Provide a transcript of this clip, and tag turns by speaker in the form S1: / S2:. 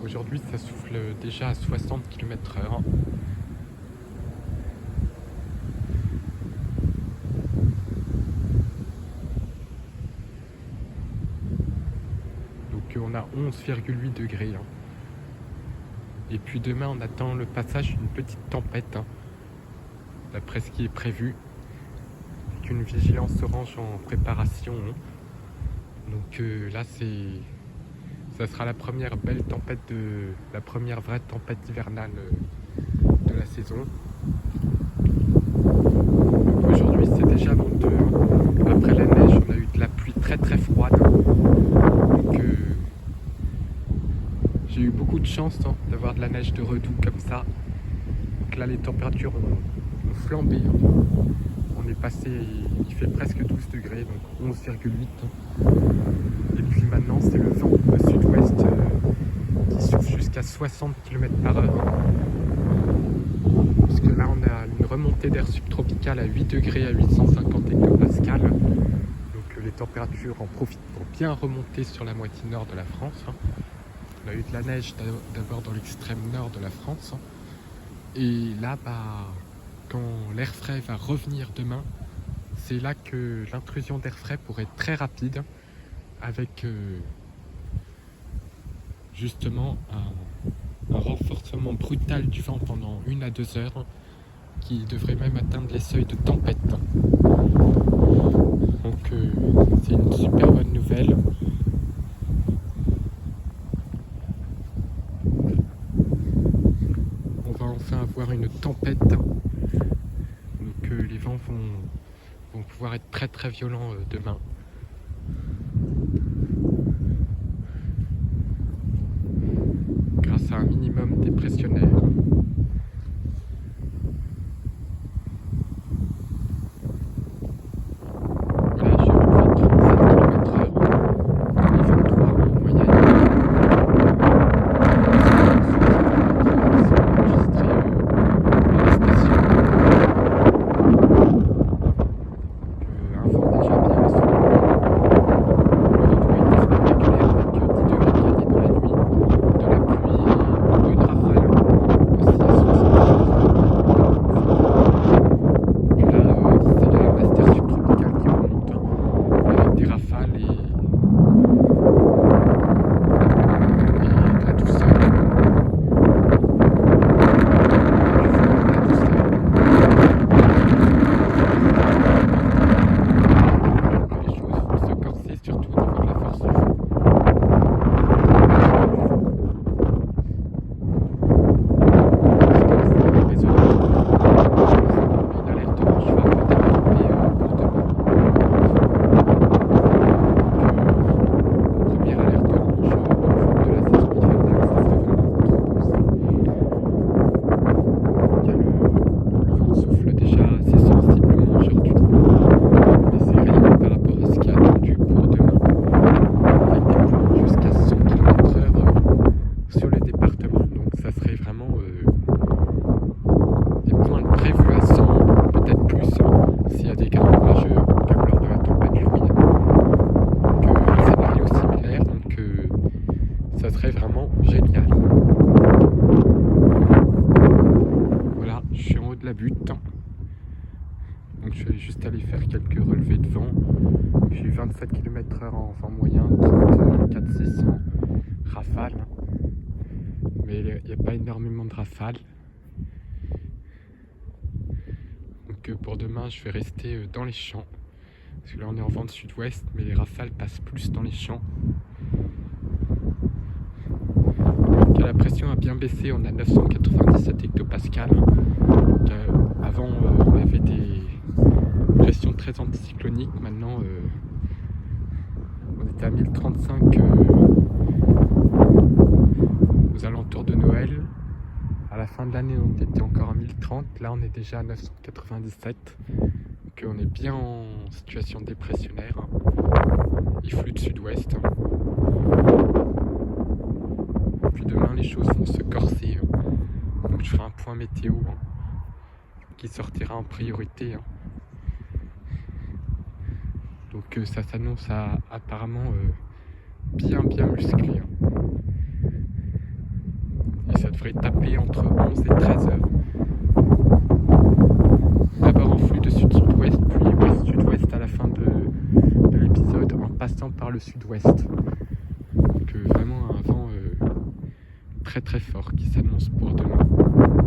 S1: Aujourd'hui, ça souffle déjà à 60 km/h. Donc on a 11,8 degrés. Et puis demain, on attend le passage d'une petite tempête, d'après ce qui est prévu, avec une vigilance orange en préparation. Donc là, ça sera la première belle tempête, la première vraie tempête hivernale de la saison. Donc aujourd'hui, c'est déjà venteux. Après la neige, on a eu de la pluie très très froide. Donc j'ai eu beaucoup de chance d'avoir de la neige de redoux comme ça. Donc là, les températures ont flambé. On est passé, il fait presque 12 degrés, donc 11,8. Et puis maintenant, c'est le vent au sud-ouest qui souffle jusqu'à 60 km/h. Parce que là, on a une remontée d'air subtropical à 8 degrés à 850 hectopascales. Donc les températures en profitent pour bien remonter sur la moitié nord de la France. On a eu de la neige d'abord dans l'extrême nord de la France. Et là, quand l'air frais va revenir demain, c'est là que l'intrusion d'air frais pourrait être très rapide, avec justement un renforcement brutal du vent pendant 1 à 2 heures, qui devrait même atteindre les seuils de tempête. Donc c'est une super bonne nouvelle. On va enfin avoir une tempête. Donc les vents vont pouvoir être très très violents demain. Grâce à un minimum dépressionnaire. Voilà, j'ai relevé 37 km/h et 23 en moyenne. Enregistré à la station. Un vent déjà bien assommant. Le redout a été spectaculaire avec 10 degrés de cadet dans la nuit, de la pluie et beaucoup de rafales aussi à 60 km/h. Puis là, c'est la master subtropicale qui remonte avec des rafales et de la douceur. Les choses vont se corser, surtout au niveau de la force du vent. Les orages. Une alerte orange va peut-être tomber pour demain. Première alerte orange de la saison hivernale, ça serait vraiment trop beau ça. Le vent souffle déjà assez sensiblement aujourd'hui, mais c'est rien par rapport à ce qui est attendu pour demain, avec des points jusqu'à 100 km/h sur le département. Donc ça serait vraiment des pointes prévues à 100, peut-être plus, s'il y a des grains orageux, comme lors de la tempête Louis. Donc un scénario similaire, donc ça serait vraiment génial. Voilà, je suis en haut de la butte. Donc je vais juste aller faire quelques relevés de vent. J'ai eu 27 km/h en vent moyen, 34-6 en rafale. Mais il n'y a pas énormément de rafales. Donc pour demain, je vais rester dans les champs. Parce que là, on est en vent de sud-ouest, mais les rafales passent plus dans les champs. Donc la pression a bien baissé, on a 997 hectopascales. Avant, on avait des pressions très anticycloniques. Maintenant, on était à 1035 aux alentours de Noël. À la fin de l'année, on était encore à 1030. Là, on est déjà à 997. Donc, on est bien en situation dépressionnaire. Il flue de sud-ouest. Puis demain, les choses vont se corser. Donc, je ferai un point météo qui sortira en priorité. Donc, ça s'annonce apparemment bien musclé. devrait taper entre 11 et 13 heures. D'abord en flux de sud-sud-ouest, puis ouest-sud-ouest à la fin de l'épisode, en passant par le sud-ouest. Donc vraiment un vent très très fort qui s'annonce pour demain.